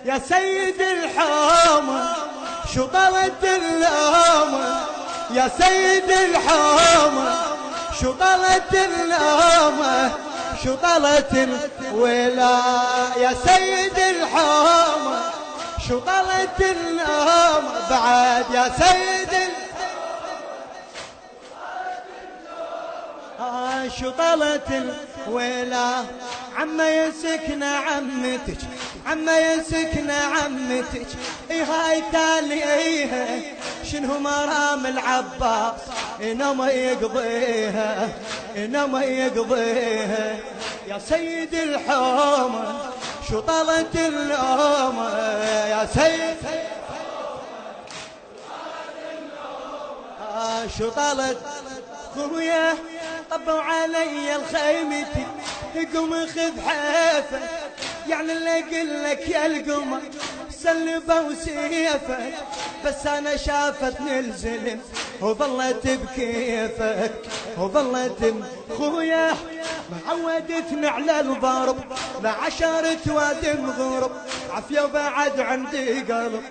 يا سيد الحومة شو طلت اللومة، يا سيد الحومة شو طلت اللومة، شو طلت الولا، يا سيد الحومة شو طلت اللومة بعد، يا سيد شو طلت الولا. عما يسكن عمتك، عما يسكن عمتك، هاي تاليها شنو مرام العباس، انما يقضيها انما يقضيها. يا سيد الحومة شو طلت اللومة، يا سيد شو طلت خويا. طبوا علي الخيمتي قم خذ حافك، يعني اللي قلك يا القمر سلبوا سيفك، بس انا شافتني الزلم وظلت بكيفك وظلت خويا. معودتني على الضرب لعشرة وادم غرب، عافية وبعد عندي قلب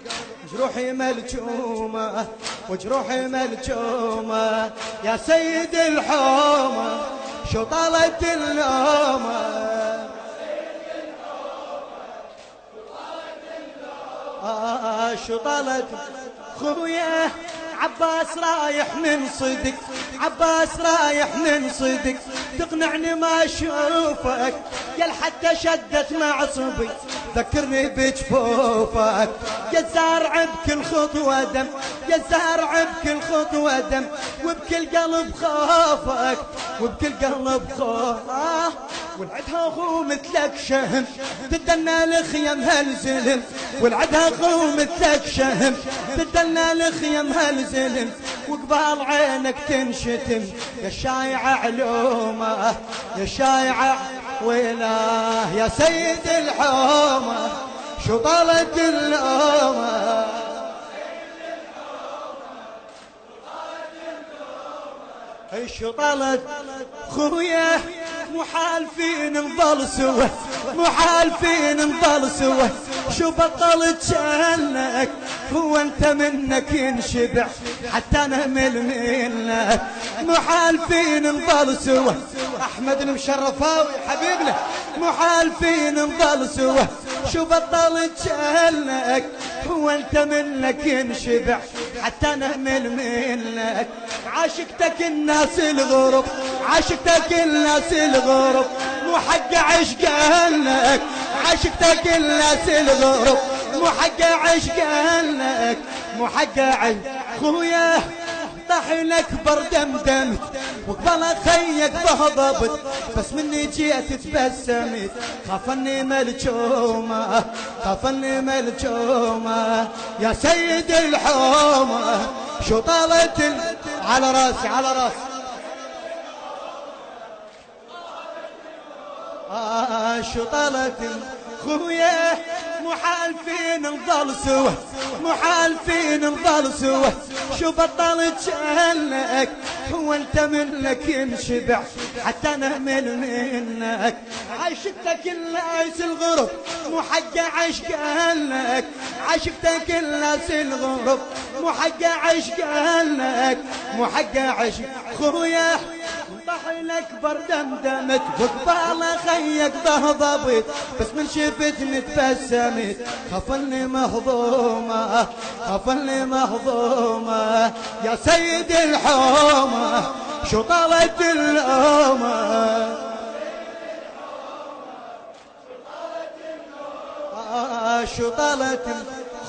جروحي ملجومة وجروحي ملجومة. يا سيد الحومة شو طلت اللومة، شو طلت خويا. عباس رايح من صدق، عباس رايح من صدق، تقنعني ما اشوفك يا حتى شدت معصبي ذكرني بجفوفك. يا زارع بكل خطوة دم، يا زارع بكل خطوة دم، وبكل قلب خوفك وبكل قلب خوفك. والعدها اخو مثلك شهم تدلنا لخيم هالزلم، والعدها اخو مثلك شهم تدلنا لخيم هالزلم، وقبال عينك تنشتم يا شايع علومه يا شايع ويلاه. يا سيد الحومة شو طلت اللومة، شو طلت خويا. محالفين نظل سوا، محالفين نظل سوا، شو بطلت شانك هو انت منك ينشبع حتى نهمل منك. محالفين نظل سوا، احمد المشرفاوي حبيبنا، محالفين نظل سوا، شو بطلت شانك هو انت منك ينشبع حتى نهمل منك. عاشقتك الناس الغرب، عاشقتك الناس الغرب، مو حق عشقانك، عاشقتك الناس الغرب، مو حق عشقانك، مو حق عشق خويا. طحنك بردمدمت وقبل خيك بهضبت، بس مني جيت تبسمت خافني ملجومة خافني ملجومة. يا سيد الحومة شو طلت على راسي على راسي شو طلت خويا. محالفين نظل سوا، محالفين نظل سوا، شو بطلت شانك هو انت منك ينشبع حتى نهمل منك. عاشقتك الناس الغرب مو حق عشقانك، عاشقتك الناس الغرب مو حق عشقانك، مو حق عشق خويا. طحنك بردمدمت وقبال خيك بهضبت، بس من شفتني تبسمت خافني مهضومة خافني مهضومة. يا سيد الحومة شو طلت اللومة، شو طلت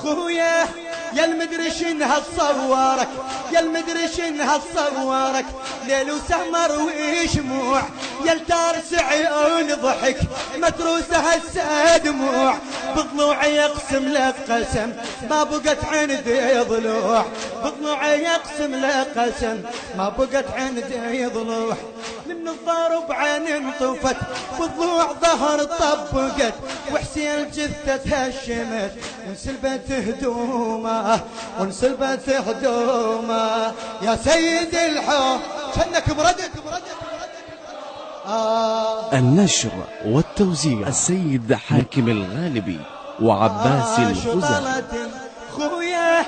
خويا. يا المدري شنها تصورك، يا المدري شنها تصورك، ليل وسمر وشموع، يا التارس عيون ضحك متروسه هسه دموع، بضلوعي يقسم لك قسم ما بقت عندي ضلوع، بضلوعي يقسم لك قسم ما بقت عندي ضلوع. من الضرب عين انطفت بضلوع ظهر طبقت، وحسين جثة هشمت وانسلبت هدومه وانسلبت هدومه. يا سيد الحوم كأنك بردك النشر والتوزيع السيد حاكم الغالبي. وعباس الخزاعي. خويا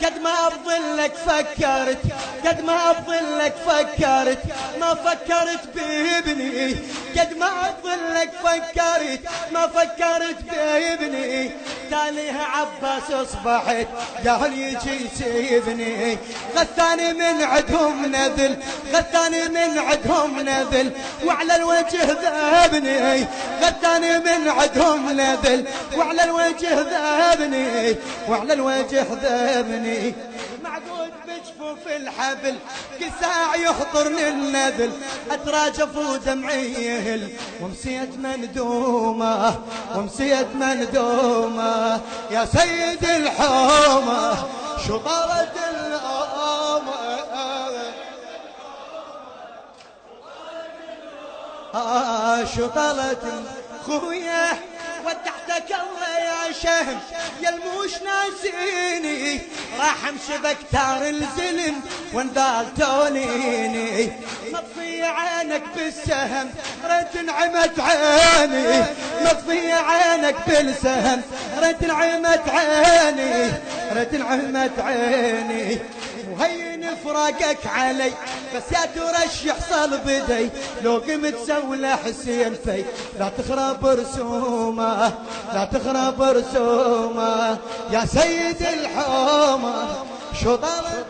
قد ما بظلك فكرت، قد ما بظلك فكرت، ما فكرت بابني، قد ما بظلك فكرت، ما فكرت بابني. تاليها عباس اصبحت قال يجي يسيبني. غثاني من عدهم نذل، غثاني من عدهم نذل، وعلى الوجه ذابني. غثاني من عدهم نذل، وعلى الوجه ذابني، وعلى الوجه ذابني. معقود بجفوف الحبل كل ساعة يحضرني النذل، اتراجف ودمعي يهل ومسيت مندومة، ومسيت مندومة. يا سيد الحومة شو طارت الأمة، شو طالت خويا. ودعتك الله يا شهم يا الموش ناسيني، راح امشي بكتار الزلم وانذال توليني. مطفي عينك بالسهم ريت انعمت عيني، مطفي عينك بالسهم ريت انعمت عيني، ريت انعمت عيني. وهين فراقك علي بس يا ترشح صل بدي، لو قمت سولة حسين في لا تخرب رسومه، لا تخرب رسومه. يا سيد الحومة شو طلب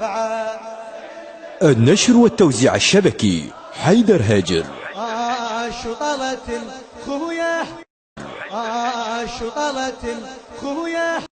بعد. النشر والتوزيع الشبكي حيدر هاجر. شو طلت خويا، شو طلت خويا.